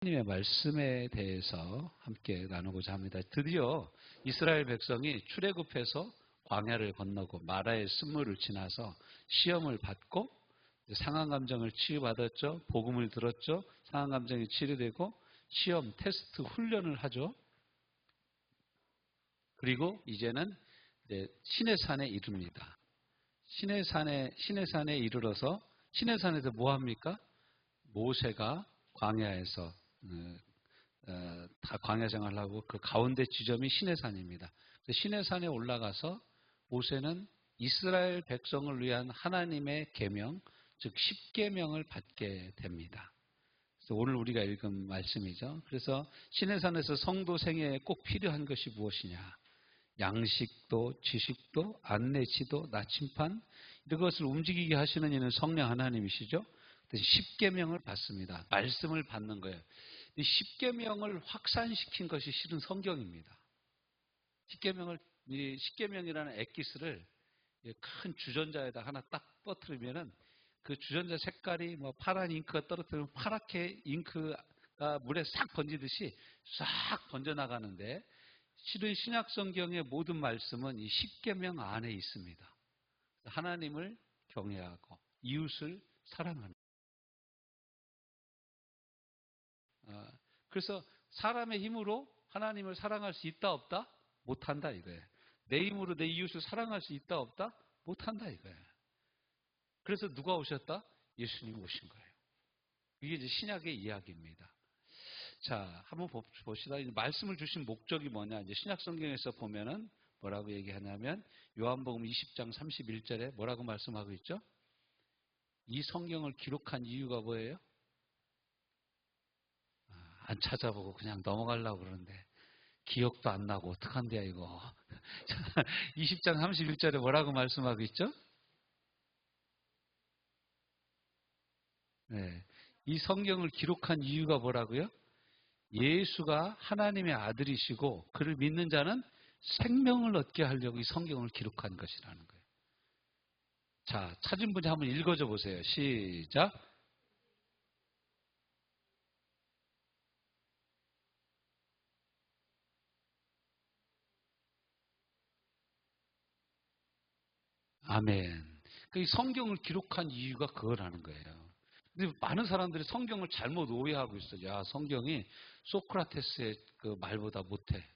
하나님의 말씀에 대해서 함께 나누고자 합니다. 드디어 이스라엘 백성이 출애굽해서 광야를 건너고 마라의 쓴물을 지나서 시험을 받고 상한 감정을 치유받았죠. 복음을 들었죠. 상한 감정이 치료되고 시험, 테스트, 훈련을 하죠. 그리고 이제는 시내 산에 이릅니다. 시내 산에 이르러서 시내 산에서 뭐 합니까? 모세가 광야에서 다 광야 생활을 하고 그 가운데 지점이 시내산입니다. 시내산에 올라가서 모세는 이스라엘 백성을 위한 하나님의 계명, 즉 십계명을 받게 됩니다. 그래서 오늘 우리가 읽은 말씀이죠. 그래서 시내산에서 성도 생애에 꼭 필요한 것이 무엇이냐? 양식도, 지식도, 안내지도, 나침판 이것을 움직이게 하시는 이는 성령 하나님이시죠. 십계명을 받습니다. 말씀을 받는 거예요. 이 십계명을 확산시킨 것이 실은 성경입니다. 십계명이라는 엑기스를 큰 주전자에다 하나 딱 퍼뜨리면은 그 주전자 색깔이 뭐 파란 잉크가 떨어뜨리면 파랗게 잉크가 물에 싹 번지듯이 싹 번져나가는데 실은 신약 성경의 모든 말씀은 이 십계명 안에 있습니다. 하나님을 경외하고 이웃을 사랑하는. 그래서 사람의 힘으로 하나님을 사랑할 수 있다 없다? 못한다 이거예요. 내 힘으로 내 이웃을 사랑할 수 있다 없다? 못한다 이거예요. 그래서 누가 오셨다? 예수님이 오신 거예요. 이게 이제 신약의 이야기입니다. 자, 한번 봅시다. 말씀을 주신 목적이 뭐냐? 이제 신약 성경에서 보면은 뭐라고 얘기하냐면 요한복음 20장 31절에 뭐라고 말씀하고 있죠? 이 성경을 기록한 이유가 뭐예요? 안 찾아보고 그냥 넘어가려고 그러는데 기억도 안 나고 어떡한데요 이거. 20장 31절에 뭐라고 말씀하고 있죠? 네, 이 성경을 기록한 이유가 뭐라고요? 예수가 하나님의 아들이시고 그를 믿는 자는 생명을 얻게 하려고 이 성경을 기록한 것이라는 거예요. 자, 찾은 분이 한번 읽어줘 보세요. 시작. 아멘. 이 성경을 기록한 이유가 그거라는 거예요. 근데 많은 사람들이 성경을 잘못 오해하고 있어요. 야, 성경이 소크라테스의 그 말보다 못해.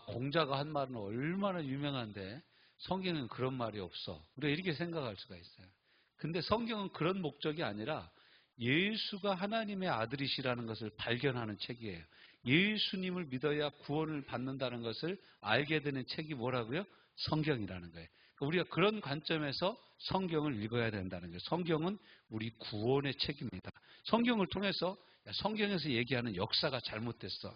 공자가 한 말은 얼마나 유명한데 성경은 그런 말이 없어. 우리가 이렇게 생각할 수가 있어요. 근데 성경은 그런 목적이 아니라 예수가 하나님의 아들이시라는 것을 발견하는 책이에요. 예수님을 믿어야 구원을 받는다는 것을 알게 되는 책이 뭐라고요? 성경이라는 거예요. 그러니까 우리가 그런 관점에서 성경을 읽어야 된다는 거예요. 성경은 우리 구원의 책입니다. 성경을 통해서 성경에서 얘기하는 역사가 잘못됐어.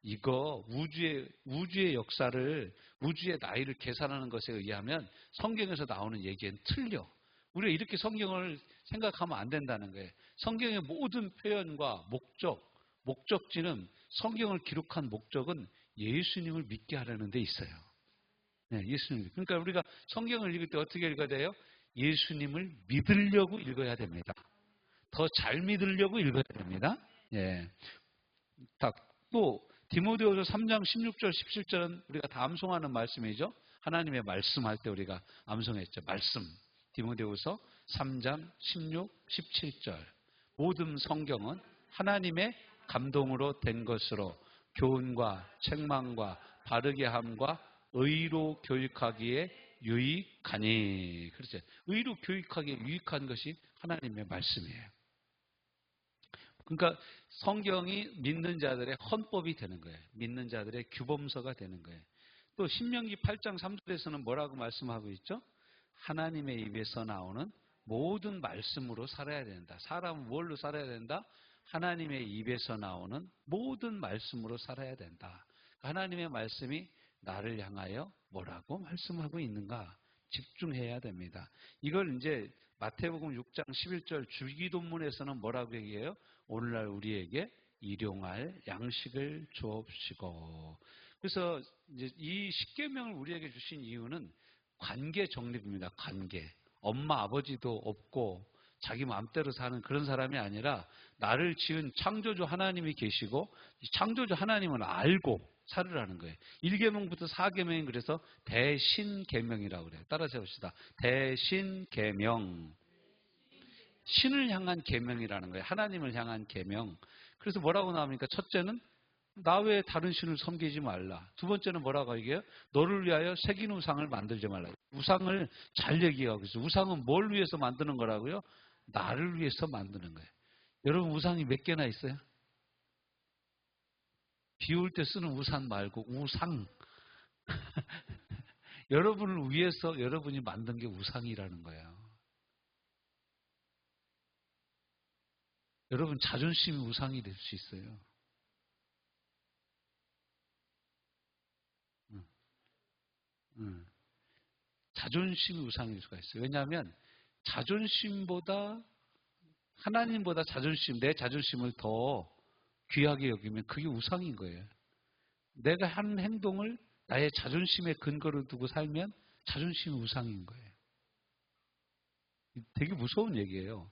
이거 우주의 역사를, 우주의 나이를 계산하는 것에 의하면 성경에서 나오는 얘기는 틀려. 우리가 이렇게 성경을 생각하면 안 된다는 거예요. 성경의 모든 표현과 목적지는 성경을 기록한 목적은 예수님을 믿게 하려는 데 있어요. 네, 예수님. 그러니까 우리가 성경을 읽을 때 어떻게 읽어야 돼요? 예수님을 믿으려고 읽어야 됩니다. 더 잘 믿으려고 읽어야 됩니다. 예. 또 디모데후서 3장 16절 17절은 우리가 다 암송하는 말씀이죠. 하나님의 말씀할 때 우리가 암송했죠. 말씀. 디모데후서 3장 16, 17절. 모든 성경은 하나님의 감동으로 된 것으로 교훈과 책망과 바르게 함과 의로 교육하기에 유익하니. 그렇죠. 의로 교육하기에 유익한 것이 하나님의 말씀이에요. 그러니까 성경이 믿는 자들의 헌법이 되는 거예요. 믿는 자들의 규범서가 되는 거예요. 또 신명기 8장 3절에서는 뭐라고 말씀하고 있죠? 하나님의 입에서 나오는 모든 말씀으로 살아야 된다. 사람은 뭘로 살아야 된다? 하나님의 입에서 나오는 모든 말씀으로 살아야 된다. 하나님의 말씀이 나를 향하여 뭐라고 말씀하고 있는가? 집중해야 됩니다. 이걸 이제 마태복음 6장 11절 줄기도문에서는 뭐라고 얘기해요? 오늘날 우리에게 일용할 양식을 주옵시고. 그래서 이제 이 십계명을 우리에게 주신 이유는 관계 정립입니다. 관계. 엄마 아버지도 없고 자기 마음대로 사는 그런 사람이 아니라 나를 지은 창조주 하나님이 계시고 이 창조주 하나님을 알고 살으라는 거예요. 1계명부터 4계명이 그래서 대신계명이라고 그래요. 따라서 해봅시다. 대신계명. 신을 향한 계명이라는 거예요. 하나님을 향한 계명. 그래서 뭐라고 나옵니까? 첫째는 나 외에 다른 신을 섬기지 말라. 두 번째는 뭐라고 얘기해요? 너를 위하여 새긴 우상을 만들지 말라. 우상을 잘 얘기하고 있어요. 우상은 뭘 위해서 만드는 거라고요? 나를 위해서 만드는 거예요. 여러분 우상이 몇 개나 있어요? 비 올 때 쓰는 우산 말고 우상. 여러분을 위해서 여러분이 만든 게 우상이라는 거예요. 여러분 자존심이 우상이 될 수 있어요. 응, 응. 자존심이 우상일 수가 있어요. 왜냐하면 자존심보다 하나님보다 자존심, 내 자존심을 더 귀하게 여기면 그게 우상인 거예요. 내가 하는 행동을 나의 자존심의 근거로 두고 살면 자존심이 우상인 거예요. 되게 무서운 얘기예요.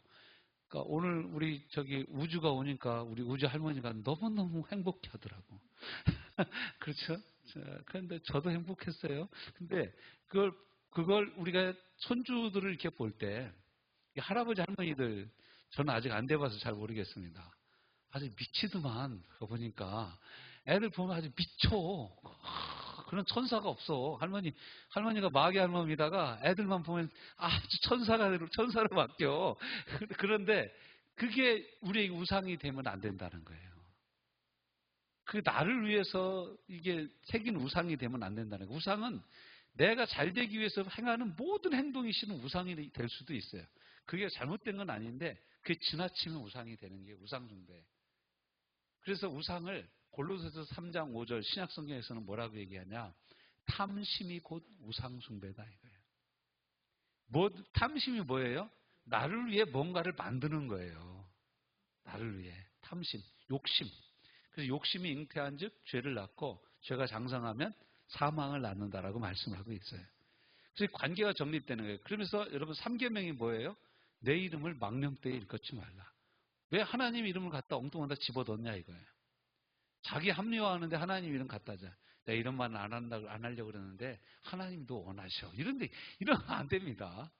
그러니까 오늘 우리 저기 우주가 오니까 우리 우주 할머니가 너무너무 행복해 하더라고. 그렇죠? 그런데 저도 행복했어요. 근데 그걸 우리가 손주들을 이렇게 볼 때, 할아버지 할머니들, 저는 아직 안 돼봐서 잘 모르겠습니다. 아주 미치더만, 그거 보니까. 애들 보면 아주 미쳐. 그런 천사가 없어. 할머니가 마귀 할머니다가 애들만 보면 아주 천사로 바뀌어. 그런데 그게 우리의 우상이 되면 안 된다는 거예요. 그 나를 위해서 이게 새긴 우상이 되면 안 된다는 거예요. 우상은 내가 잘 되기 위해서 행하는 모든 행동이 실은 우상이 될 수도 있어요. 그게 잘못된 건 아닌데 그게 지나치면 우상이 되는 게 우상숭배. 그래서 우상을 골로새서 3장 5절 신약성경에서는 뭐라고 얘기하냐? 탐심이 곧 우상숭배다 이거예요. 탐심이 뭐예요? 나를 위해 뭔가를 만드는 거예요. 나를 위해. 탐심, 욕심. 그래서 욕심이 잉태한 즉 죄를 낳고 죄가 장성하면 사망을 낳는다라고 말씀을 하고 있어요. 그래서 관계가 정립되는 거예요. 그러면서 여러분 3계명이 뭐예요? 내 이름을 망령되이 일컫지 말라. 왜 하나님 이름을 갖다 엉뚱한다 집어넣냐 이거예요. 자기 합리화하는데 하나님 이름 갖다 하자. 내 이름만 안 하려고 그러는데 하나님도 원하셔. 이런데 이러면 안 됩니다.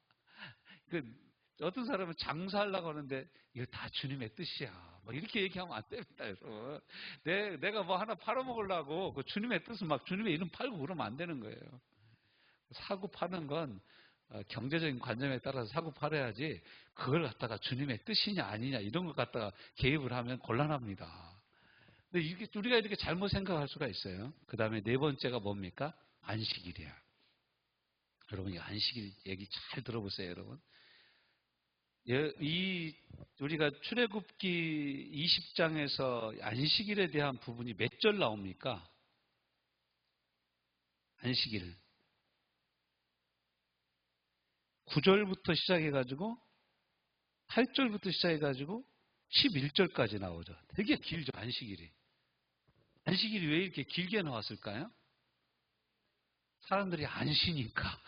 어떤 사람은 장사하려고 하는데 이거 다 주님의 뜻이야. 뭐 이렇게 얘기하면 안 됩니다, 여러분. 내가 뭐 하나 팔아먹으려고 그 주님의 뜻을 막 주님의 이름 팔고 그러면 안 되는 거예요. 사고 파는 건 경제적인 관점에 따라서 사고 팔아야지 그걸 갖다가 주님의 뜻이냐 아니냐 이런 것 갖다가 개입을 하면 곤란합니다. 근데 우리가 이렇게 잘못 생각할 수가 있어요. 그 다음에 네 번째가 뭡니까? 안식일이야. 여러분 이 안식일 얘기 잘 들어보세요, 여러분. 우리가 출애굽기 20장에서 안식일에 대한 부분이 몇 절 나옵니까? 안식일 9절부터 시작해가지고 8절부터 시작해가지고 11절까지 나오죠. 되게 길죠, 안식일이. 안식일이 왜 이렇게 길게 나왔을까요? 사람들이 안 쉬니까.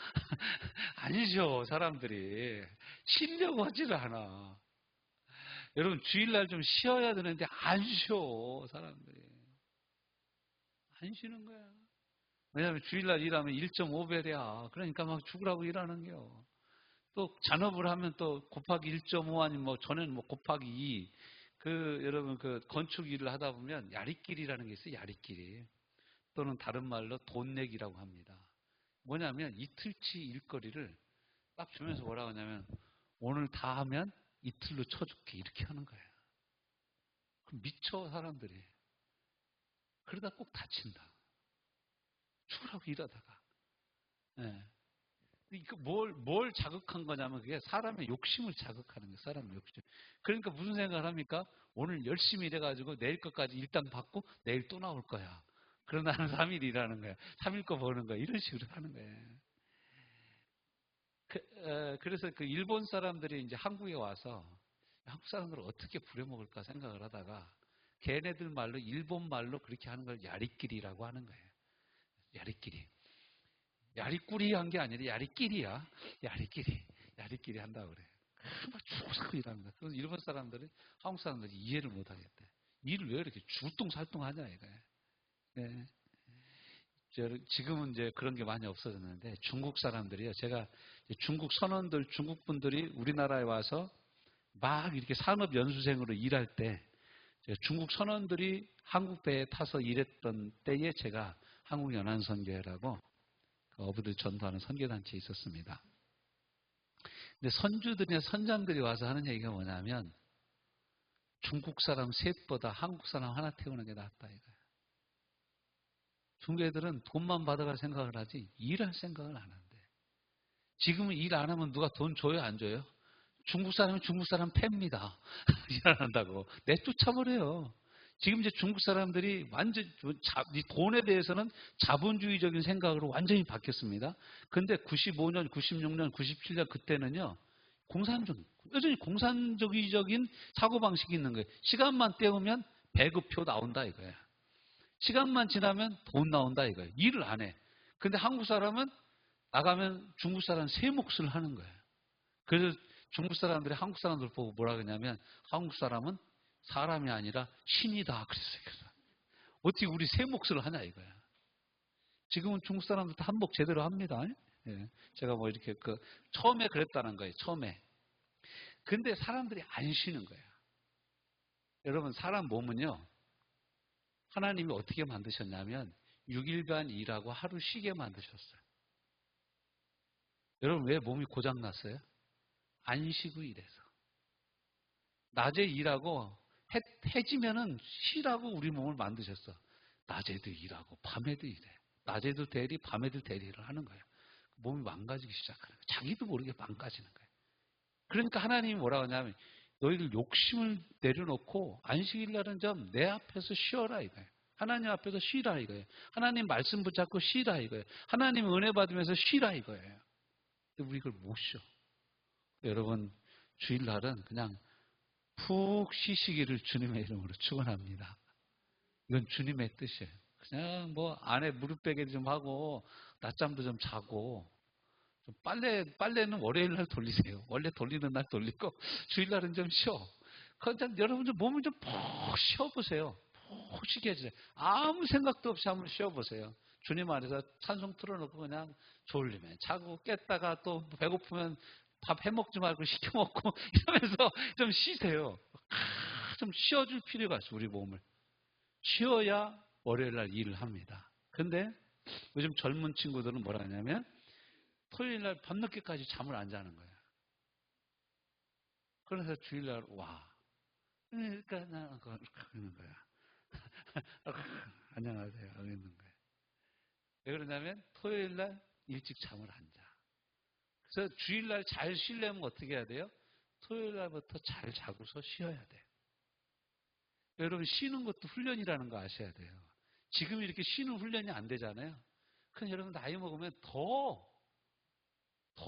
안 쉬어, 사람들이. 쉬려고 하지를 않아. 여러분, 주일날 좀 쉬어야 되는데 안 쉬어, 사람들이. 안 쉬는 거야. 왜냐하면 주일날 일하면 1.5배야. 그러니까 막 죽으라고 일하는 거요. 또 잔업을 하면 또 곱하기 1.5 아니면 뭐 전에는 뭐 곱하기 2. 여러분 건축 일을 하다 보면 야리끼리라는 게 있어요. 야리끼리. 또는 다른 말로 돈 내기라고 합니다. 뭐냐면 이틀치 일거리를 딱 주면서 뭐라고 하냐면 오늘 다 하면 이틀로 쳐줄게 이렇게 하는 거예요. 그럼 미쳐 사람들이. 그러다 꼭 다친다. 죽으라고 일하다가. 네. 뭘 자극한 거냐면 그게 사람의 욕심을 자극하는 거예요. 사람의 욕심. 그러니까 무슨 생각을 합니까? 오늘 열심히 일해가지고 내일 것까지 일당 받고 내일 또 나올 거야. 그럼 나는 3일 일하는 거야. 3일 거 버는 거야. 이런 식으로 하는 거예요. 그래서 그 일본 사람들이 이제 한국에 와서 한국 사람들을 어떻게 부려먹을까 생각을 하다가 걔네들 말로 일본 말로 그렇게 하는 걸 야리끼리라고 하는 거예요. 야리끼리. 야리꾸리 한 게 아니라 야리끼리야. 야리끼리 한다고 그래. 막 죽어서 일합니다. 그래서 일본 사람들이 한국 사람들이 이해를 못 하겠대. 일을 왜 이렇게 줄동살동하냐 이거예요. 네. 지금은 이제 그런 게 많이 없어졌는데 중국 사람들이요. 제가 중국 선원들, 중국 분들이 우리나라에 와서 막 이렇게 산업연수생으로 일할 때 중국 선원들이 한국 배에 타서 일했던 때에 제가 한국연안선교회라고 어부들 전도하는 선교단체에 있었습니다. 근데 선주들이나 선장들이 와서 하는 얘기가 뭐냐면 중국 사람 셋보다 한국 사람 하나 태우는 게 낫다 이거예요. 중국 애들은 돈만 받아갈 생각을 하지 일할 생각을 안 한대. 지금은 일 안 하면 누가 돈 줘요 안 줘요? 중국 사람은 중국 사람 팹니다. 일 안 한다고 내쫓아버려요. 지금 이제 중국 사람들이 완전 이 돈에 대해서는 자본주의적인 생각으로 완전히 바뀌었습니다. 근데 95년, 96년, 97년 그때는요. 여전히 공산주의적인 사고방식이 있는 거예요. 시간만 때우면 배급표 나온다 이거예요. 시간만 지나면 돈 나온다 이거예요. 일을 안 해. 근데 한국 사람은 나가면 중국 사람 세 몫을 하는 거예요. 그래서 중국 사람들이 한국 사람들 보고 뭐라 그러냐면 한국 사람은 사람이 아니라 신이다 그랬어요. 어떻게 우리 세 몫을 하냐 이거야. 지금은 중국 사람들도 한몫 제대로 합니다. 예. 제가 뭐 이렇게 처음에 그랬다는 거예요. 처음에. 근데 사람들이 안 쉬는 거예요. 여러분 사람 몸은요. 하나님이 어떻게 만드셨냐면 6일간 일하고 하루 쉬게 만드셨어요. 여러분 왜 몸이 고장났어요? 안 쉬고 일해서. 낮에 일하고 해지면은 쉬라고 우리 몸을 만드셨어. 낮에도 일하고 밤에도 일해. 낮에도 대리, 밤에도 대리를 하는 거예요. 몸이 망가지기 시작하는 거예요. 자기도 모르게 망가지는 거예요. 그러니까 하나님이 뭐라고 하냐면 너희들 욕심을 내려놓고 안식일 날은 좀 내 앞에서 쉬어라 이거예요. 하나님 앞에서 쉬라 이거예요. 하나님 말씀 붙잡고 쉬라 이거예요. 하나님 은혜 받으면서 쉬라 이거예요. 근데 우리 이걸 못 쉬어. 여러분 주일날은 그냥 푹 쉬시기를 주님의 이름으로 축원합니다. 이건 주님의 뜻이에요. 그냥 뭐 안에 무릎 베개 좀 하고 낮잠도 좀 자고 좀 빨래는 월요일 날 돌리세요. 원래 돌리는 날 돌리고 주일날은 좀 쉬어. 그러니까 여러분 좀 몸을 좀 푹 쉬어보세요. 푹 쉬게 해주세요. 아무 생각도 없이 한번 쉬어보세요. 주님 안에서 찬송 틀어놓고 그냥 졸리면 자고 깼다가 또 배고프면 밥 해먹지 말고 시켜먹고 이러면서 좀 쉬세요. 좀 쉬어줄 필요가 있어요. 우리 몸을. 쉬어야 월요일날 일을 합니다. 근데 요즘 젊은 친구들은 뭐라 하냐면 토요일날 밤늦게까지 잠을 안 자는 거예요. 그래서 주일날 와. 그러니까 나는 그러는 거야. 안녕하세요. 그러는 거예요. 왜 그러냐면 토요일날 일찍 잠을 안 자. 그래서 주일날 잘 쉬려면 어떻게 해야 돼요? 토요일날부터 잘 자고서 쉬어야 돼요. 여러분 쉬는 것도 훈련이라는 거 아셔야 돼요. 지금 이렇게 쉬는 훈련이 안 되잖아요. 그럼 여러분 나이 먹으면 더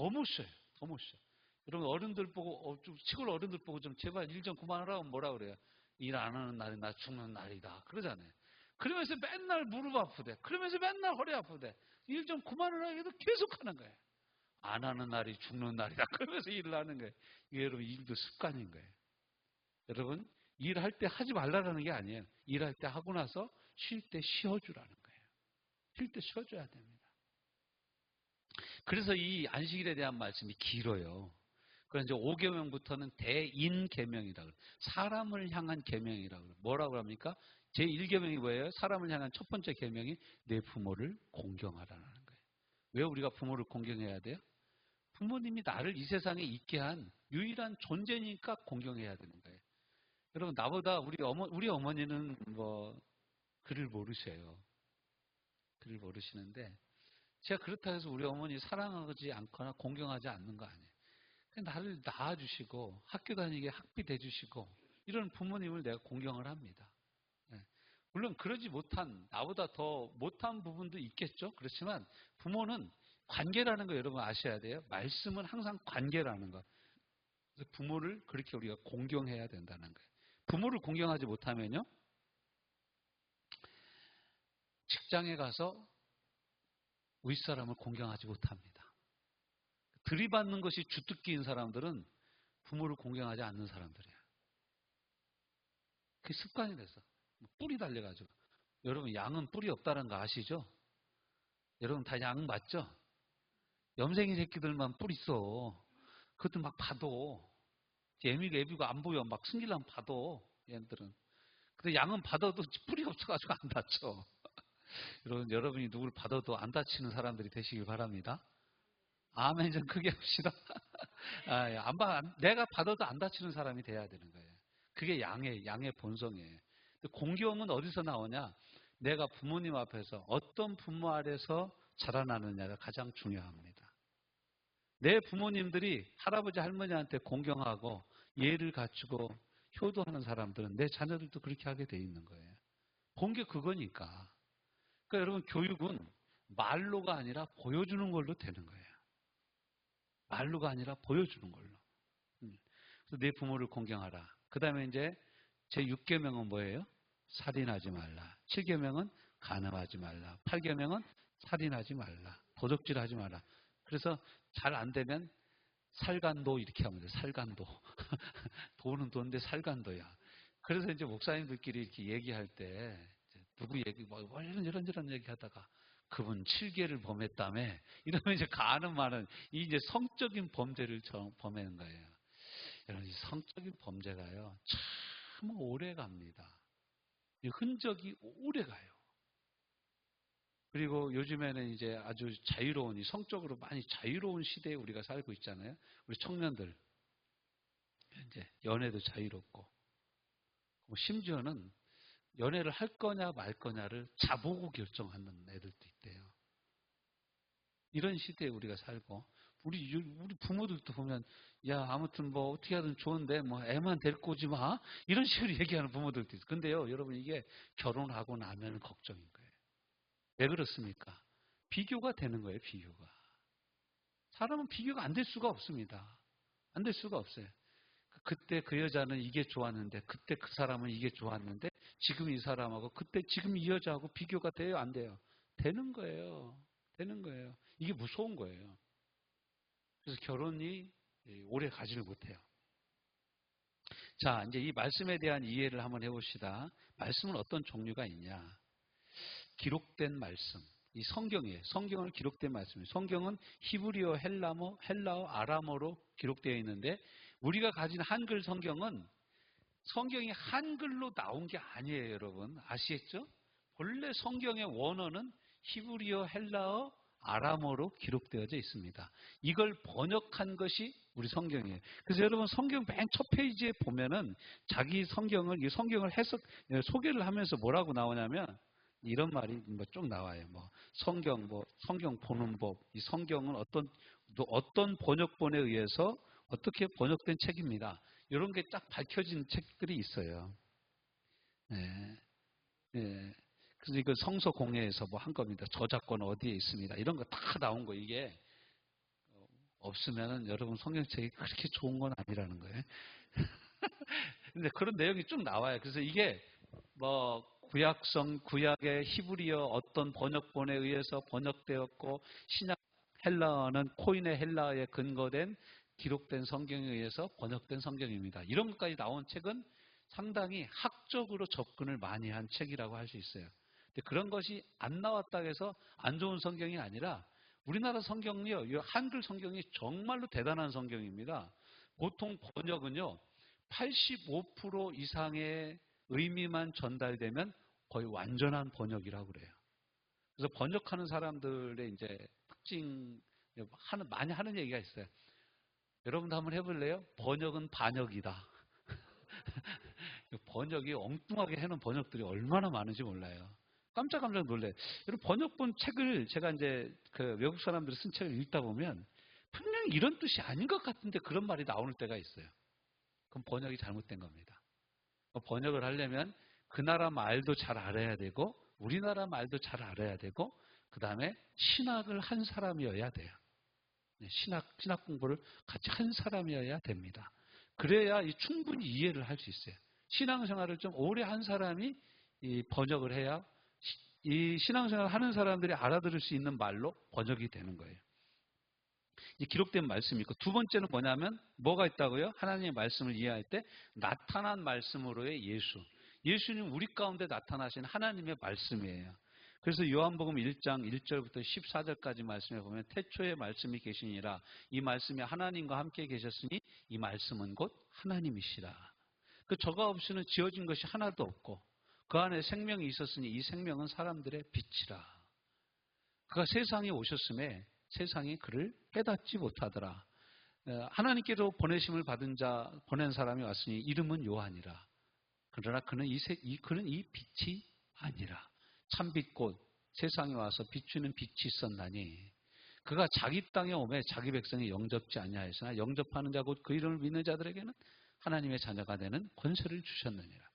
못 쉬어요. 더 못 쉬어요. 여러분 어른들 보고 좀 시골 어른들 보고 좀 제발 일 좀 그만하라고 뭐라 그래요? 일 안 하는 날이 나 죽는 날이다. 그러잖아요. 그러면서 맨날 무릎 아프대. 그러면서 맨날 허리 아프대. 일 좀 그만하라 해도 계속 하는 거예요. 안 하는 날이 죽는 날이다. 그러면서 일을 하는 거예요. 이게 여러분 일도 습관인 거예요. 여러분 일할 때 하지 말라는 게 아니에요. 일할 때 하고 나서 쉴 때 쉬어주라는 거예요. 쉴 때 쉬어줘야 됩니다. 그래서 이 안식일에 대한 말씀이 길어요. 그래서 이제 5계명부터는 대인계명이라고 그래요. 사람을 향한 계명이라고 그래요. 뭐라고 합니까? 제1계명이 뭐예요? 사람을 향한 첫 번째 계명이 내 부모를 공경하라는 거예요. 왜 우리가 부모를 공경해야 돼요? 부모님이 나를 이 세상에 있게 한 유일한 존재니까 공경해야 되는 거예요. 여러분 나보다 우리 어머니는 뭐 글을 모르셔요. 글을 모르시는데 제가 그렇다고 해서 우리 어머니 사랑하지 않거나 공경하지 않는 거 아니에요. 나를 낳아주시고 학교 다니게 학비 대주시고 이런 부모님을 내가 공경을 합니다. 네. 물론 그러지 못한 나보다 더 못한 부분도 있겠죠. 그렇지만 부모는 관계라는 거 여러분 아셔야 돼요. 말씀은 항상 관계라는 거. 그래서 부모를 그렇게 우리가 공경해야 된다는 거예요. 부모를 공경하지 못하면요. 직장에 가서 윗사람을 공경하지 못합니다. 들이받는 것이 주특기인 사람들은 부모를 공경하지 않는 사람들이에요. 그게 습관이 돼서. 뿔이 달려가지고. 여러분, 양은 뿔이 없다는 거 아시죠? 여러분, 다 양 맞죠? 염생이 새끼들만 뿔 있어. 그것도 막 봐도. 애비고 안 보여. 막 승질나면 봐도. 얘들은. 근데 양은 받아도 뿔이 없어가지고 안 다쳐. 여러분이 누굴 받아도 안 다치는 사람들이 되시길 바랍니다. 아멘 좀 크게 합시다. 내가 받아도 안 다치는 사람이 돼야 되는 거예요. 그게 양의 본성이에요. 공경은 어디서 나오냐? 내가 부모님 앞에서 어떤 부모 아래서 자라나느냐가 가장 중요합니다. 내 부모님들이 할아버지 할머니한테 공경하고 예를 갖추고 효도하는 사람들은 내 자녀들도 그렇게 하게 돼 있는 거예요. 본 게 그거니까. 그러니까 여러분, 교육은 말로가 아니라 보여주는 걸로 되는 거예요. 말로가 아니라 보여주는 걸로. 그래서 내 부모를 공경하라. 그 다음에 이제 제 6계명은 뭐예요? 살인하지 말라. 7계명은 간음하지 말라. 8계명은 살인하지 말라. 도적질하지 말라. 그래서 잘 안 되면 살간도 이렇게 하면 돼요. 살간도. 도는 도인데 살간도야. 그래서 이제 목사님들끼리 이렇게 얘기할 때 누구 얘기 뭐 이런 얘기 하다가 그분 7계를 범했다며 이러면 이제 가는 말은 이제 성적인 범죄를 범하는 거예요. 여러분, 이 성적인 범죄가요 참 오래 갑니다. 이 흔적이 오래 가요. 그리고 요즘에는 이제 아주 자유로운, 이 성적으로 많이 자유로운 시대에 우리가 살고 있잖아요. 우리 청년들 이제 연애도 자유롭고, 심지어는 연애를 할 거냐 말 거냐를 자보고 결정하는 애들도 있대요. 이런 시대에 우리가 살고, 우리 부모들도 보면, 야, 아무튼 뭐 어떻게 하든 좋은데 뭐 애만 데리고 오지 마. 이런 식으로 얘기하는 부모들도 있어요. 근데요, 여러분, 이게 결혼하고 나면 걱정인 거예요. 왜 그렇습니까? 비교가 되는 거예요, 비교가. 사람은 비교가 안 될 수가 없습니다. 안 될 수가 없어요. 그때 그 여자는 이게 좋았는데, 그때 그 사람은 이게 좋았는데, 지금 이 사람하고, 그때 지금 이 여자하고 비교가 돼요, 안 돼요? 되는 거예요. 되는 거예요. 이게 무서운 거예요. 그래서 결혼이 오래 가지를 못해요. 자, 이제 이 말씀에 대한 이해를 한번 해봅시다. 말씀은 어떤 종류가 있냐? 기록된 말씀. 이 성경이에요. 성경을 기록된 말씀이에요. 성경은 히브리어, 헬라어, 아람어로 기록되어 있는데, 우리가 가진 한글 성경은 성경이 한글로 나온 게 아니에요, 여러분. 아시겠죠? 본래 성경의 원어는 히브리어, 헬라어, 아람어로 기록되어져 있습니다. 이걸 번역한 것이 우리 성경이에요. 그래서 여러분, 성경 맨 첫 페이지에 보면은 자기 성경을, 이 성경을 소개를 하면서 뭐라고 나오냐면, 이런 말이 쭉 나와요. 성경 보는 법, 이 성경은 어떤 번역본에 의해서 어떻게 번역된 책입니다. 이런 게 딱 밝혀진 책들이 있어요. 네. 네. 그래서 이거 성서 공예에서 한 겁니다. 저작권 어디에 있습니다. 이런 거 다 나온 거. 이게 없으면은 여러분 성경책이 그렇게 좋은 건 아니라는 거예요. 근데 그런 내용이 쭉 나와요. 그래서 이게 구약의 히브리어 어떤 번역본에 의해서 번역되었고, 신약 헬라어는 코인의 헬라어에 근거된 기록된 성경에 의해서 번역된 성경입니다. 이런 것까지 나온 책은 상당히 학적으로 접근을 많이 한 책이라고 할 수 있어요. 근데 그런 것이 안 나왔다고 해서 안 좋은 성경이 아니라, 우리나라 성경이요, 이 한글 성경이 정말로 대단한 성경입니다. 보통 번역은요, 85% 이상의 의미만 전달되면 거의 완전한 번역이라고 그래요. 그래서 번역하는 사람들의 이제 특징, 많이 하는 얘기가 있어요. 여러분도 한번 해볼래요? 번역은 반역이다. 번역이 엉뚱하게 해놓은 번역들이 얼마나 많은지 몰라요. 깜짝깜짝 놀래요. 여러분, 번역본 책을 제가 이제 그 외국 사람들이 쓴 책을 읽다 보면 분명히 이런 뜻이 아닌 것 같은데 그런 말이 나오는 때가 있어요. 그럼 번역이 잘못된 겁니다. 번역을 하려면 그 나라 말도 잘 알아야 되고, 우리나라 말도 잘 알아야 되고, 그 다음에 신학을 한 사람이어야 돼요. 신학 공부를 같이 한 사람이어야 됩니다. 그래야 충분히 이해를 할 수 있어요. 신앙생활을 좀 오래 한 사람이 이 번역을 해야 이 신앙생활을 하는 사람들이 알아들을 수 있는 말로 번역이 되는 거예요. 이 기록된 말씀이 있고, 두 번째는 뭐냐면 뭐가 있다고요? 하나님의 말씀을 이해할 때 나타난 말씀으로의 예수. 예수님 우리 가운데 나타나신 하나님의 말씀이에요. 그래서 요한복음 1장 1절부터 14절까지 말씀에 보면 태초에 말씀이 계시니라. 이 말씀이 하나님과 함께 계셨으니 이 말씀은 곧 하나님이시라. 그 저가 없이는 지어진 것이 하나도 없고 그 안에 생명이 있었으니 이 생명은 사람들의 빛이라. 그가 세상에 오셨음에 세상이 그를 깨닫지 못하더라. 하나님께로 보내심을 받은 자, 보낸 사람이 왔으니 이름은 요한이라. 그러나 그는 이 빛이 아니라 참빛 곧 세상에 와서 비추는 빛이 있었나니 그가 자기 땅에 오매 자기 백성이 영접지 아니하였으나 영접하는 자 곧 그 이름을 믿는 자들에게는 하나님의 자녀가 되는 권세를 주셨느니라.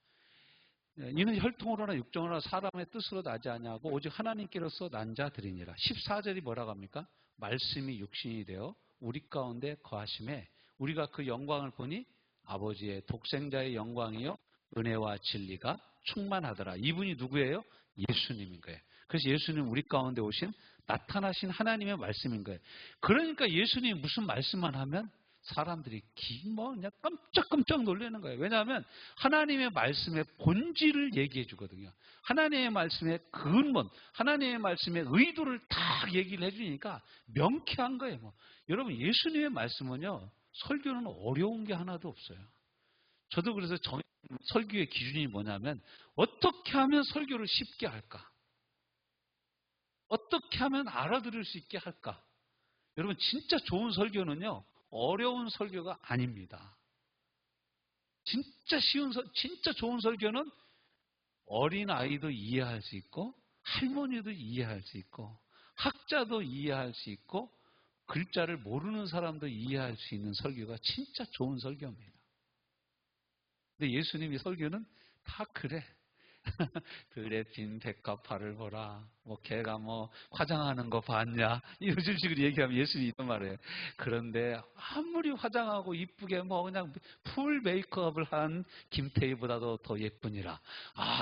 이는 혈통으로나 육정으로나 사람의 뜻으로 나지 아니하고 오직 하나님께로서 난 자들이니라. 14절이 뭐라고 합니까? 말씀이 육신이 되어 우리 가운데 거하심에 우리가 그 영광을 보니 아버지의 독생자의 영광이요 은혜와 진리가 충만하더라. 이분이 누구예요? 예수님인 거예요. 그래서 예수님 우리 가운데 오신 나타나신 하나님의 말씀인 거예요. 그러니까 예수님이 무슨 말씀만 하면 사람들이 그냥 깜짝깜짝 놀라는 거예요. 왜냐하면 하나님의 말씀의 본질을 얘기해 주거든요. 하나님의 말씀의 근본, 하나님의 말씀의 의도를 다 얘기를 해주니까 명쾌한 거예요. 여러분 예수님의 말씀은요 설교는 어려운 게 하나도 없어요. 저도 그래서 설교의 기준이 뭐냐면 어떻게 하면 설교를 쉽게 할까? 어떻게 하면 알아들을 수 있게 할까? 여러분 진짜 좋은 설교는요 어려운 설교가 아닙니다. 진짜 좋은 설교는 어린 아이도 이해할 수 있고 할머니도 이해할 수 있고 학자도 이해할 수 있고 글자를 모르는 사람도 이해할 수 있는 설교가 진짜 좋은 설교입니다. 근데 예수님이 설교는 다 그래. 들에 빈 백합화를 보라. 걔가 화장하는 거 봤냐? 요즘 식으로 얘기하면 예수님이 이런 말이에요. 그런데 아무리 화장하고 이쁘게 그냥 풀 메이크업을 한 김태희보다도 더 예쁘니라.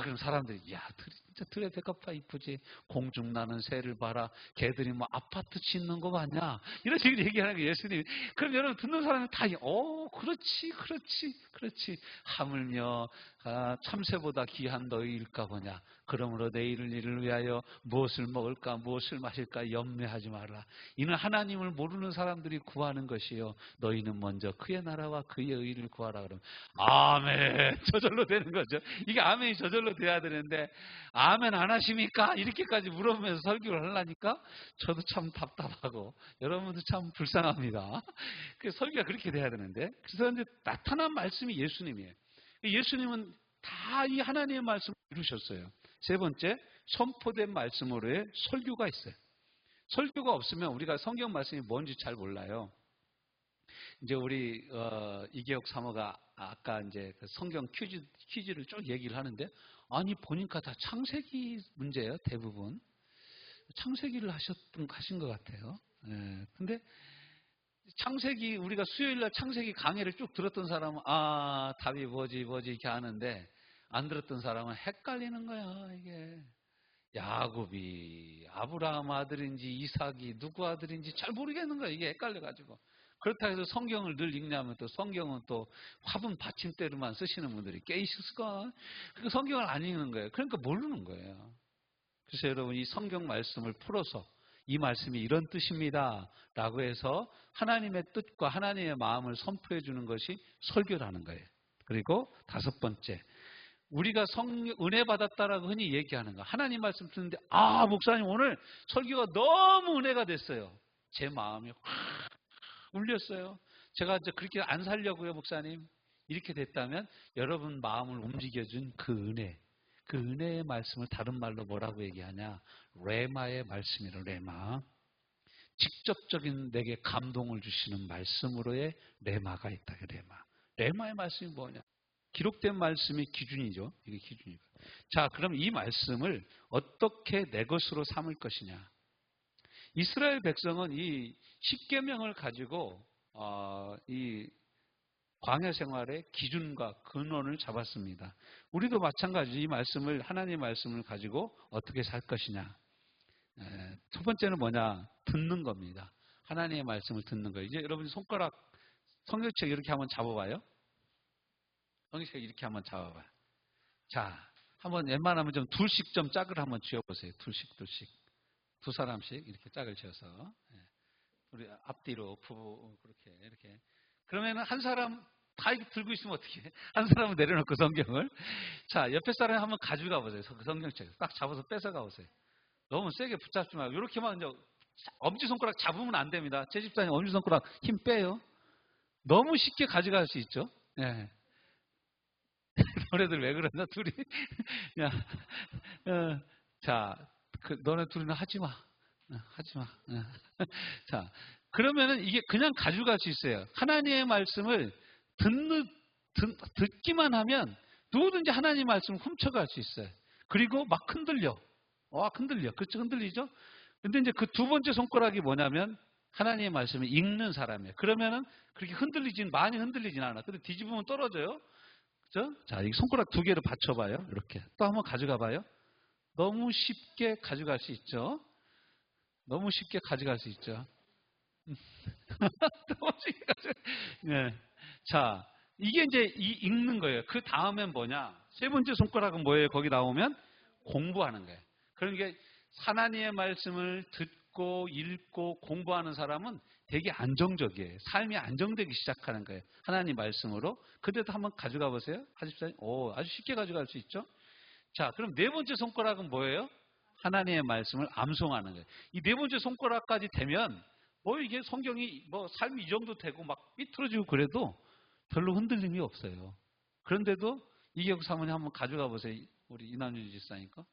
그럼 사람들이 진짜 들에 백합화 이쁘지. 공중 나는 새를 봐라. 걔들이 아파트 짓는 거 봤냐? 이런 식으로 얘기하는 게 예수님이. 그럼 여러분 듣는 사람은 다 그렇지. 하물며 참새보다 귀한 너희일까 보냐. 그러므로 내일을 이를 위하여 무엇을 먹을까 무엇을 마실까 염려하지 말라. 이는 하나님을 모르는 사람들이 구하는 것이요 너희는 먼저 그의 나라와 그의 의를 구하라. 그러면 아멘 저절로 되는 거죠. 이게 아멘이 저절로 돼야 되는데 아멘 안 하십니까? 이렇게까지 물어보면서 설교를 하려니까 저도 참 답답하고 여러분도 참 불쌍합니다. 설교가 그렇게 돼야 되는데 그래서 이제 나타난 말씀이 예수님이에요. 예수님은 다 이 하나님의 말씀을 이루셨어요. 세 번째, 선포된 말씀으로의 설교가 있어요. 설교가 없으면 우리가 성경 말씀이 뭔지 잘 몰라요. 이제 우리 이계혁 사모가 아까 이제 그 성경 퀴즈를 쭉 얘기를 하는데 보니까 다 창세기 문제예요. 대부분 창세기를 하신 것 같아요. 근데 창세기 우리가 수요일날 창세기 강의를 쭉 들었던 사람은 답이 뭐지 이렇게 하는데 안 들었던 사람은 헷갈리는 거야. 이게 야곱이 아브라함 아들인지 이삭이 누구 아들인지 잘 모르겠는 거야. 이게 헷갈려가지고. 그렇다 해서 성경을 늘 읽냐면 또 성경은 또 화분 받침대로만 쓰시는 분들이 꽤 있을까? 그 성경을 안 읽는 거예요. 그러니까 모르는 거예요. 그래서 여러분 이 성경 말씀을 풀어서 이 말씀이 이런 뜻입니다 라고 해서 하나님의 뜻과 하나님의 마음을 선포해 주는 것이 설교라는 거예요. 그리고 다섯 번째, 우리가 은혜 받았다라고 흔히 얘기하는 거. 하나님 말씀 듣는데 목사님 오늘 설교가 너무 은혜가 됐어요. 제 마음이 확 울렸어요. 제가 이제 그렇게 안 살려고요 목사님. 이렇게 됐다면 여러분 마음을 움직여준 그 은혜, 그 은혜의 말씀을 다른 말로 뭐라고 얘기하냐? 레마의 말씀이라. 레마. 직접적인 내게 감동을 주시는 말씀으로의 레마가 있다. 레마. 레마의 말씀이 뭐냐? 기록된 말씀이 기준이죠. 이게 기준이고. 자, 그럼 이 말씀을 어떻게 내 것으로 삼을 것이냐? 이스라엘 백성은 이 십계명을 가지고 이 광야 생활의 기준과 근원을 잡았습니다. 우리도 마찬가지 이 말씀을 하나님의 말씀을 가지고 어떻게 살 것이냐? 첫 번째는 뭐냐? 듣는 겁니다. 하나님의 말씀을 듣는 거예요. 이제 여러분이 손가락, 성경책 이렇게 한번 잡아봐요. 성경책 이렇게 한번 잡아봐요. 자, 한번 웬만하면 좀 둘씩 좀 짝을 한번 쥐어보세요. 둘씩. 두 사람씩 이렇게 짝을 지어서. 우리 앞뒤로 부부 그렇게 이렇게. 그러면은 한 사람 다 이렇게 들고 있으면 어떻게 해? 한 사람은 내려놓고 성경을. 자, 옆에 사람이 한번 가져가 보세요. 성경책. 딱 잡아서 뺏어가 보세요. 너무 세게 붙잡지 말고. 이렇게만 이제 엄지손가락 잡으면 안 됩니다. 제 집사님 엄지손가락 힘 빼요. 너무 쉽게 가져갈 수 있죠. 예. 너네들 왜 그러나, 둘이. 야, 자, 너네 둘이는 하지 마. 하지 마. 자, 그러면은 이게 그냥 가져갈 수 있어요. 하나님의 말씀을 듣기만 하면 누구든지 하나님의 말씀을 훔쳐갈 수 있어요. 그리고 막 흔들려. 흔들려. 그렇죠? 흔들리죠? 근데 이제 그 두 번째 손가락이 뭐냐면 하나님의 말씀을 읽는 사람이에요. 그러면은 그렇게 많이 흔들리진 않아. 근데 뒤집으면 떨어져요. 그죠? 자, 이 손가락 두 개를 받쳐봐요. 이렇게. 또 한번 가져가 봐요. 너무 쉽게 가져갈 수 있죠? 너무 쉽게 가져갈 수 있죠? 너무 쉽게 네. 자, 이게 이제 읽는 거예요. 그 다음엔 뭐냐? 세 번째 손가락은 뭐예요? 거기 나오면 공부하는 거예요. 그러니까 하나님의 말씀을 듣고 읽고 공부하는 사람은 되게 안정적이에요. 삶이 안정되기 시작하는 거예요. 하나님 말씀으로. 그때도 한번 가져가 보세요. 하십사님. 아주 쉽게 가져갈 수 있죠. 자, 그럼 네 번째 손가락은 뭐예요? 하나님의 말씀을 암송하는 거예요. 이 네 번째 손가락까지 되면 이게 성경이 삶이 이 정도 되고 막 삐뚤어지고 그래도 별로 흔들림이 없어요. 그런데도 이경수 사모님 한번 가져가 보세요. 우리 이난윤 집사니까.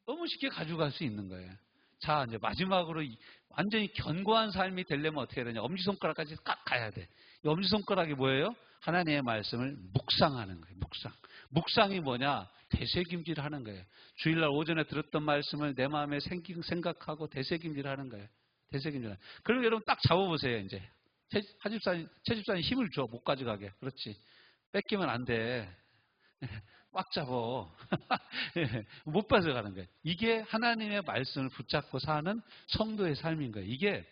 너무 쉽게 가져갈 수 있는 거예요. 자, 이제 마지막으로 완전히 견고한 삶이 되려면 어떻게 해야 되냐? 엄지손가락까지 딱 가야 돼. 이 엄지손가락이 뭐예요? 하나님의 말씀을 묵상하는 거예요. 묵상이 뭐냐? 되새김질 하는 거예요. 주일날 오전에 들었던 말씀을 내 마음에 생각하고 되새김질 하는 거예요. 되새김질. 그럼 여러분 딱 잡아보세요, 이제. 최 집사님 힘을 줘. 못 가져가게. 그렇지. 뺏기면 안 돼. 꽉 잡어. 못 빠져가는 거예요. 이게 하나님의 말씀을 붙잡고 사는 성도의 삶인 거예요. 이게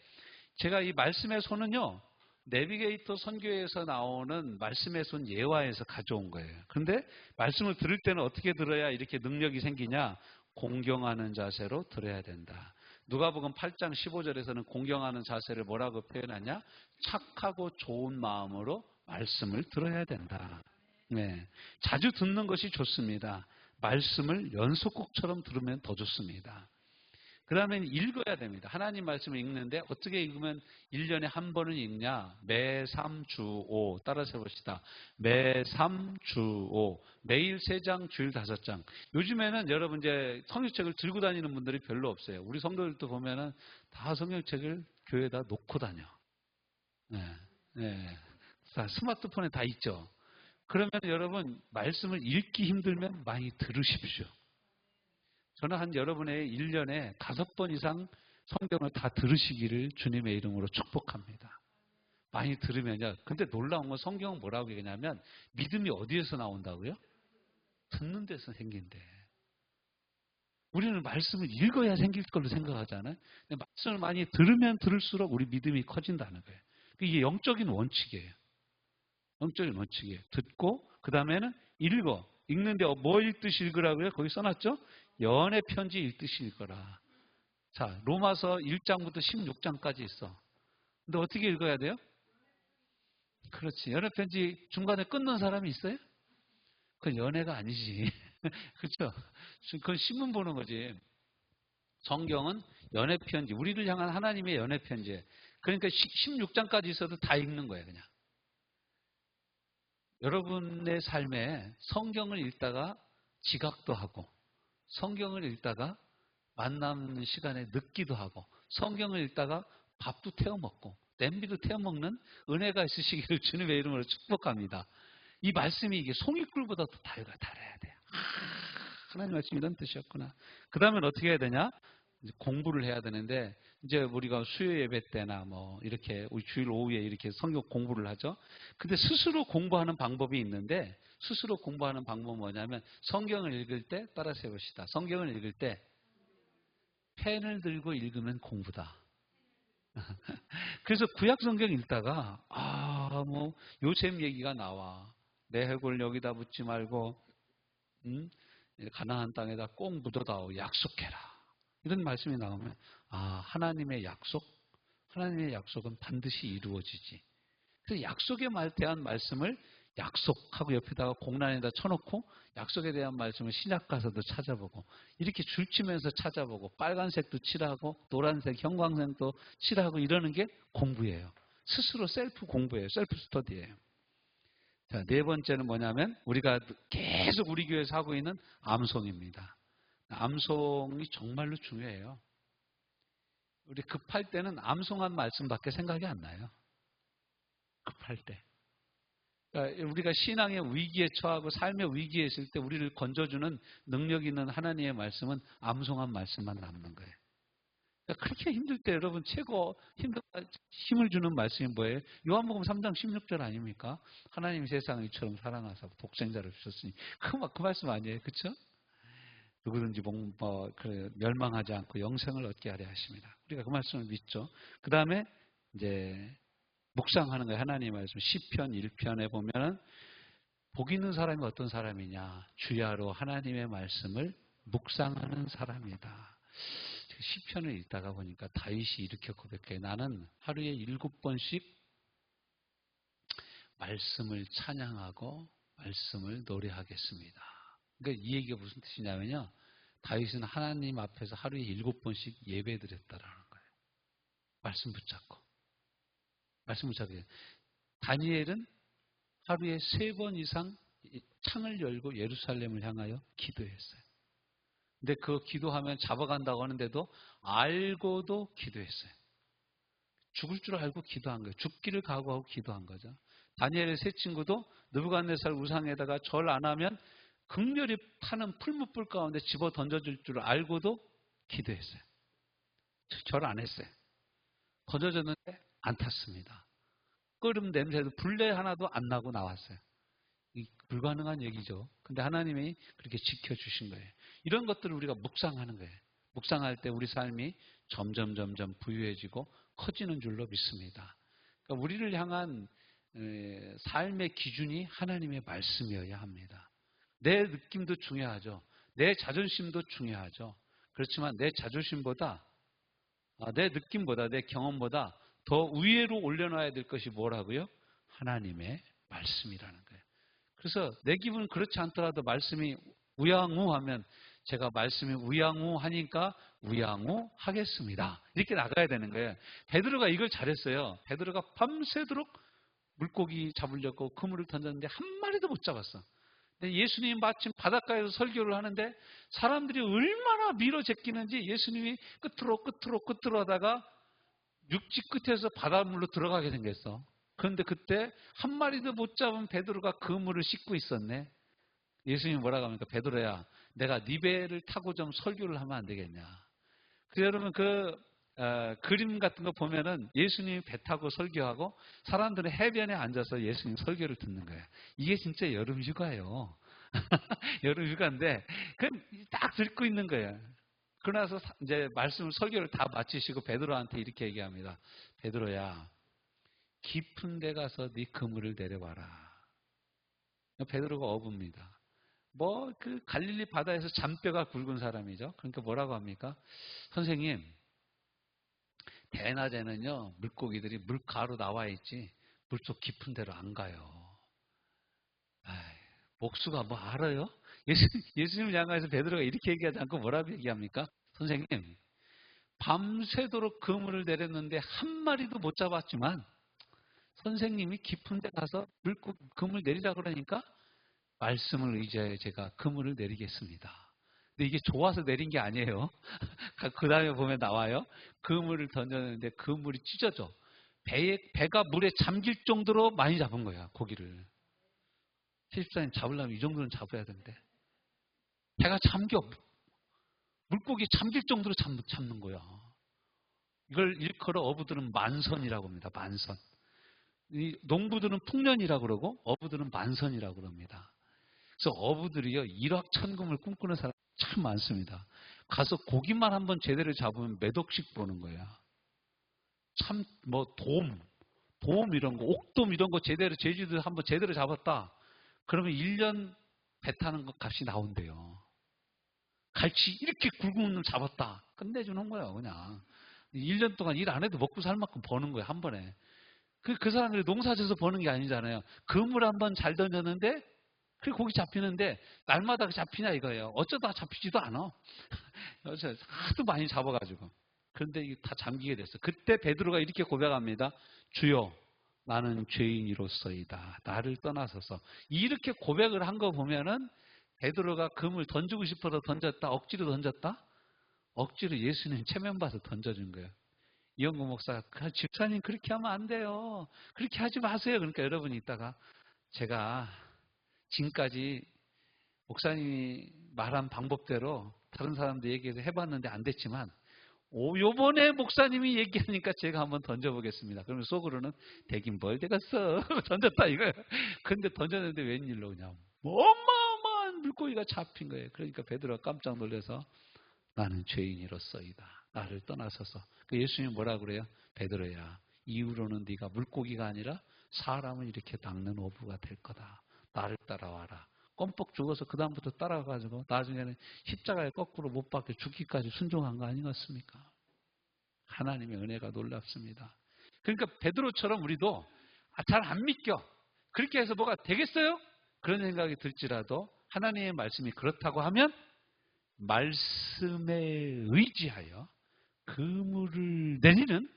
제가 이 말씀의 손은요, 내비게이터 선교에서 나오는 말씀의 손 예화에서 가져온 거예요. 그런데 말씀을 들을 때는 어떻게 들어야 이렇게 능력이 생기냐? 공경하는 자세로 들어야 된다. 누가복음 8장 15절에서는 공경하는 자세를 뭐라고 표현하냐? 착하고 좋은 마음으로 말씀을 들어야 된다. 네, 자주 듣는 것이 좋습니다. 말씀을 연속곡처럼 들으면 더 좋습니다. 그 다음에 읽어야 됩니다. 하나님 말씀을 읽는데 어떻게 읽으면 1년에 한 번은 읽냐? 매 3주5 따라서 해봅시다. 매 3주5 매일 3장 주일 5장. 요즘에는 여러분 이제 성경책을 들고 다니는 분들이 별로 없어요. 우리 성도들도 보면은 다 성경책을 교회에다 놓고 다녀. 네. 스마트폰에 다 있죠. 그러면 여러분 말씀을 읽기 힘들면 많이 들으십시오. 저는 여러분의 1년에 5번 이상 성경을 다 들으시기를 주님의 이름으로 축복합니다. 많이 들으면요. 근데 놀라운 건 성경은 뭐라고 얘기하냐면 믿음이 어디에서 나온다고요? 듣는 데서 생긴대. 우리는 말씀을 읽어야 생길 걸로 생각하잖아요. 근데 말씀을 많이 들으면 들을수록 우리 믿음이 커진다는 거예요. 이게 영적인 원칙이에요. 영적인 원칙이에요. 듣고 그 다음에는 읽어. 읽는데 뭐 읽듯이 읽으라고요? 거기 써놨죠? 연애 편지 읽듯이 읽어라. 자, 로마서 1장부터 16장까지 있어. 근데 어떻게 읽어야 돼요? 그렇지. 연애 편지 중간에 끊는 사람이 있어요? 그건 연애가 아니지. 그렇죠? 그건 신문 보는 거지. 성경은 연애 편지, 우리를 향한 하나님의 연애 편지예요. 그러니까 16장까지 있어도 다 읽는 거예요, 그냥. 여러분의 삶에 성경을 읽다가 지각도 하고 성경을 읽다가 만나는 시간에 늦기도 하고 성경을 읽다가 밥도 태워 먹고 냄비도 태워 먹는 은혜가 있으시기를 주님의 이름으로 축복합니다. 이 말씀이 이게 송이꿀보다 더 달아야 돼요. 하나님 말씀이 이런 뜻이었구나. 그 다음엔 어떻게 해야 되냐? 이제 공부를 해야 되는데 이제 우리가 수요 예배 때나 이렇게 우리 주일 오후에 이렇게 성경 공부를 하죠. 근데 스스로 공부하는 방법이 있는데 스스로 공부하는 방법은 뭐냐면 성경을 읽을 때 따라서 해봅시다. 성경을 읽을 때 펜을 들고 읽으면 공부다. 그래서 구약 성경 읽다가 뭐 요셉 얘기가 나와. 내 해골 여기다 묻지 말고 가나안 땅에다 꼭 묻어다오. 약속해라. 이런 말씀이 나오면 하나님의 약속? 하나님의 약속은 반드시 이루어지지. 그래서 약속에 대한 말씀을 약속하고 옆에다가 공란에다 쳐놓고 약속에 대한 말씀을 신약 가서도 찾아보고 이렇게 줄치면서 찾아보고 빨간색도 칠하고 노란색 형광색도 칠하고 이러는 게 공부예요. 스스로 셀프 공부예요. 셀프 스터디예요. 자, 네 번째는 뭐냐면 우리가 계속 우리 교회에서 하고 있는 암송입니다. 암송이 정말로 중요해요. 우리 급할 때는 암송한 말씀밖에 생각이 안 나요. 급할 때. 그러니까 우리가 신앙의 위기에 처하고 삶의 위기에 있을 때 우리를 건져주는 능력 있는 하나님의 말씀은 암송한 말씀만 남는 거예요. 그러니까 그렇게 힘들 때 여러분 최고 힘을 주는 말씀이 뭐예요? 요한복음 3장 16절 아닙니까? 하나님 세상을 이처럼 사랑하사 독생자를 주셨으니 그 말씀 아니에요? 그렇죠? 누구든지 멸망하지 않고 영생을 얻게 하려 하십니다. 우리가 그 말씀을 믿죠. 그 다음에 이제 묵상하는 거예요. 하나님의 말씀. 시편 1편에 보면은 복 있는 사람이 어떤 사람이냐? 주야로 하나님의 말씀을 묵상하는 사람이다. 시편을 읽다가 보니까 다윗이 이렇게 고백해. 나는 하루에 7번씩 말씀을 찬양하고 말씀을 노래하겠습니다. 그러니까 이 얘기가 무슨 뜻이냐면요. 다윗은 하나님 앞에서 하루에 7번씩 예배 드렸다라는 거예요. 말씀 붙잡고. 다니엘은 하루에 3번 이상 창을 열고 예루살렘을 향하여 기도했어요. 근데 그 기도하면 잡아간다고 하는데도 알고도 기도했어요. 죽을 줄 알고 기도한 거예요. 죽기를 각오하고 기도한 거죠. 다니엘의 세 친구도 느부갓네살 우상에다가 절 안 하면 극렬히 타는 풀무불 가운데 집어 던져줄 줄 알고도 기도했어요. 절 안 했어요. 던져졌는데 안 탔습니다. 끓음 냄새도 불내 하나도 안 나고 나왔어요. 불가능한 얘기죠. 근데 하나님이 그렇게 지켜주신 거예요. 이런 것들을 우리가 묵상하는 거예요. 묵상할 때 우리 삶이 점점 부유해지고 커지는 줄로 믿습니다. 그러니까 우리를 향한 삶의 기준이 하나님의 말씀이어야 합니다. 내 느낌도 중요하죠. 내 자존심도 중요하죠. 그렇지만 내 자존심보다 내 느낌보다 내 경험보다 더 위에로 올려놔야 될 것이 뭐라고요? 하나님의 말씀이라는 거예요. 그래서 내 기분은 그렇지 않더라도 말씀이 우양우하면 제가 말씀이 우양우하니까 우양우하겠습니다. 이렇게 나가야 되는 거예요. 베드로가 이걸 잘했어요. 베드로가 밤새도록 물고기 잡으려고 그물을 던졌는데 한 마리도 못 잡았어. 근데 예수님이 마침 바닷가에서 설교를 하는데 사람들이 얼마나 밀어 제끼는지 예수님이 끝으로 하다가 육지 끝에서 바닷물로 들어가게 생겼어. 그런데 그때 한 마리도 못 잡은 베드로가 그물을 씻고 있었네. 예수님이 뭐라고 합니까? 베드로야, 내가 네 배를 타고 좀 설교를 하면 안 되겠냐. 그래서 여러분 그림 같은 거 보면은 예수님이 배 타고 설교하고 사람들은 해변에 앉아서 예수님 설교를 듣는 거예요. 이게 진짜 여름 휴가예요. 여름 휴가인데 그냥 딱 듣고 있는 거예요. 그러나서 이제 설교를 다 마치시고 베드로한테 이렇게 얘기합니다. 베드로야, 깊은 데 가서 네 그물을 내려봐라. 베드로가 어부입니다. 그 갈릴리 바다에서 잔뼈가 굵은 사람이죠. 그러니까 뭐라고 합니까? 선생님, 대낮에는요 물고기들이 물가로 나와 있지 물속 깊은 데로 안 가요. 목수가 뭐 알아요? 예수님을 향해서 베드로가 이렇게 얘기하지 않고 뭐라고 얘기합니까? 선생님, 밤새도록 그물을 내렸는데 한 마리도 못 잡았지만 선생님이 깊은 데 가서 그물 내리라 그러니까 말씀을 의지하여 제가 그물을 내리겠습니다. 근데 이게 좋아서 내린 게 아니에요. 그 다음에 보면 나와요. 그물을 던졌는데 그물이 찢어져. 배가 물에 잠길 정도로 많이 잡은 거야, 고기를. 70사님 잡으려면 이 정도는 잡아야 되는데. 배가 잠겨. 물고기 잠길 정도로 잡는 거야. 이걸 일컬어 어부들은 만선이라고 합니다. 만선. 이 농부들은 풍년이라고 그러고 어부들은 만선이라고 그럽니다. 그래서 어부들이요 일확천금을 꿈꾸는 사람 참 많습니다. 가서 고기만 한번 제대로 잡으면 몇 억씩 버는 거야. 돔 이런 거, 옥돔 이런 거 제대로, 제주도 한번 제대로 잡았다. 그러면 1년 배 타는 것 값이 나온대요. 갈치 이렇게 굵은 놈 잡았다. 끝내주는 거예요, 그냥. 1년 동안 일 안 해도 먹고 살 만큼 버는 거예요, 한 번에. 그 사람들이 농사져서 버는 게 아니잖아요. 그물 한번 잘 던졌는데, 그리고 고기 잡히는데, 날마다 잡히냐 이거예요. 어쩌다가 잡히지도 않아. 그래서 하도 많이 잡아가지고. 그런데 이게 다 잠기게 됐어. 그때 베드로가 이렇게 고백합니다. 주여, 나는 죄인이로서이다. 나를 떠나서서. 이렇게 고백을 한 거 보면은 베드로가 금을 던지고 싶어서 던졌다? 억지로 던졌다? 억지로 예수님 체면봐서 던져준 거예요. 이영구 목사가 집사님 그렇게 하면 안 돼요. 그렇게 하지 마세요. 그러니까 여러분이 있다가 제가 지금까지 목사님이 말한 방법대로 다른 사람들 얘기해서 해봤는데 안 됐지만 요번에 목사님이 얘기하니까 제가 한번 던져보겠습니다. 그러면 속으로는 되긴 뭘 되겠어. 던졌다 이거예요. 근데 던졌는데 웬일로 그냥 어마어마한 물고기가 잡힌 거예요. 그러니까 베드로가 깜짝 놀라서 나는 죄인이로서이다. 나를 떠나서서. 예수님이 뭐라 그래요? 베드로야, 이후로는 네가 물고기가 아니라 사람을 이렇게 닦는 어부가 될 거다. 나를 따라와라. 껌뻑 죽어서 그 다음부터 따라가가지고 나중에는 십자가에 거꾸로 못 박혀 죽기까지 순종한 거 아니겠습니까? 하나님의 은혜가 놀랍습니다. 그러니까 베드로처럼 우리도 잘 안 믿겨. 그렇게 해서 뭐가 되겠어요? 그런 생각이 들지라도 하나님의 말씀이 그렇다고 하면 말씀에 의지하여 그물을 내리는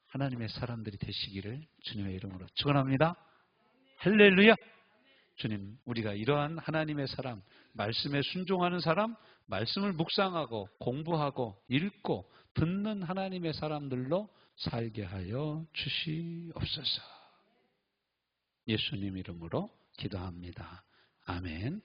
하나님의 사람들이 되시기를 주님의 이름으로 축원합니다. 할렐루야. 주님, 우리가 이러한 하나님의 사람, 말씀에 순종하는 사람, 말씀을 묵상하고 공부하고 읽고 듣는 하나님의 사람들로 살게 하여 주시옵소서. 예수님 이름으로 기도합니다. 아멘.